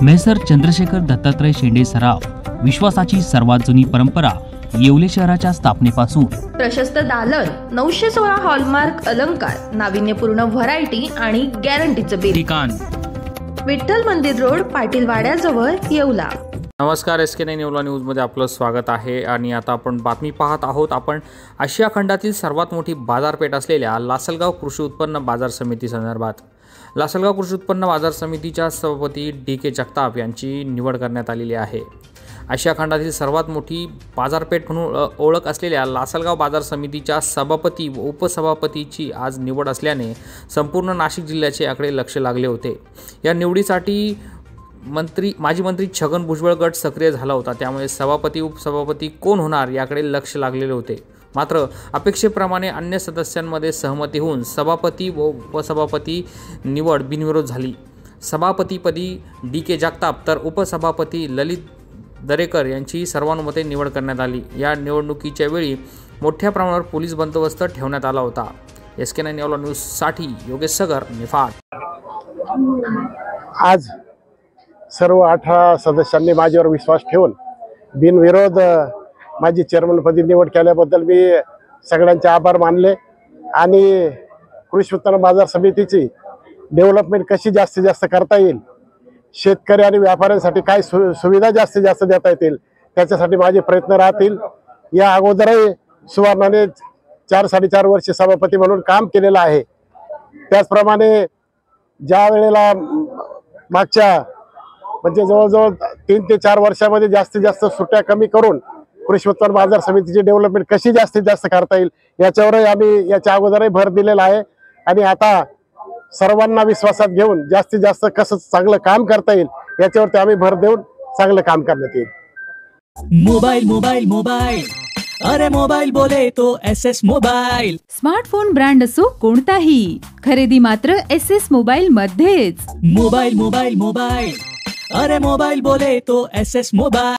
Measure Chandrashekhar Dattatray शेंडे सराफ, विश्वासाची सर्वात जुनी परंपरा येवले शहराच्या स्थापनेपासून। प्रशस्त दालन, 916 हॉलमार्क अलंकार, नाविन्यपूर्ण व्हरायटी आणि गॅरंटीचं बिल। ठिकाण विठ्ठल मंदिर रोड, पाटील वाड्याजवळ, येवला। नमस्कार, SK9 येवला न्यूजमध्ये आपलं स्वागत आहे। आणि आता आपण बातमी पाहत आहोत। आपण आशिया खंडातील सर्वात मोठी बाजारपेठ असलेल्या लासलगाव कृषी उत्पन्न बाजार समिती संदर्भात लासलगाव कृषी उत्पन्न बाजार समितीच्या सभापती DK जगताप यांची निवड करण्यात आलेली आहे। आशिया खंडातील सर्वात मोठी बाजारपेठ म्हणून ओळख असलेल्या लासलगाव बाजार समितीच्या सभापती व उपसभापतीची आज निवड असल्याने संपूर्ण नाशिक जिल्ह्याचे याकडे लक्ष लागले होते। या निवडीसाठी माजी मंत्री छगन भुजबळ गट सक्रिय झाला होता, त्यामुळे सभापती उपसभापती कोण होणार याकडे लक्ष लागलेले होते। मात्र अपेक्षेप्रमाणे अन्य सदस्यांमध्ये सहमती होऊन सभापती व उपसभापती निवड बिनविरोध झाली। सभापतीपदी DK जगताप तर उपसभापती ललित दरेकर यांची सर्वानुमते निवड करण्यात आली। या निवडणुकीच्या वेळी मोठ्या प्रमाणावर पोलीस बंदोबस्त ठेवण्यात आला होता। SK9 येवला न्यूजसाठी योगेश सगर, निफाड। आज सर्व 18 सदस्यांनी माझ्यावर विश्वास ठेवून बिनविरोध माझी चेअरमनपदी निवड केल्याबद्दल मी सगळ्यांचे आभार मानले। आणि कृषी उत्पन्न बाजार समितीची डेव्हलपमेंट कशी जास्तीत जास्त करता येईल, शेतकरी आणि व्यापाऱ्यांसाठी काय सुविधा जास्तीत जास्त देता येतील, त्याच्यासाठी माझे प्रयत्न राहतील। या अगोदरही सुवर्णाने 4-4.5 वर्ष सभापती म्हणून काम केलेलं आहे। त्याचप्रमाणे ज्या वेळेला मागच्या म्हणजे जवळजवळ 3 ते 4 वर्षामध्ये जास्तीत जास्त सुट्ट्या कमी करून कृषी उत्पन्न बाजार समितीची डेव्हलपमेंट कशी जास्तीत जास्त करता येईल याच्यावरही आम्ही याच्या अगोदरही भर दिलेला आहे। आणि आता सर्वांना विश्वासात घेऊन जास्तीत जास्त कसं चांगलं काम करता येईल याच्यावरती आम्ही भर देऊन चांगलं काम करण्यात येईल। मोबाईल अरे मोबाईल बोले तो SS मोबाईल। स्मार्टफोन ब्रँड असो कोणताही, खरेदी मात्र SS मोबाईल मध्येच। मोबाईल अरे मोबाईल बोले तो SS मोबाईल।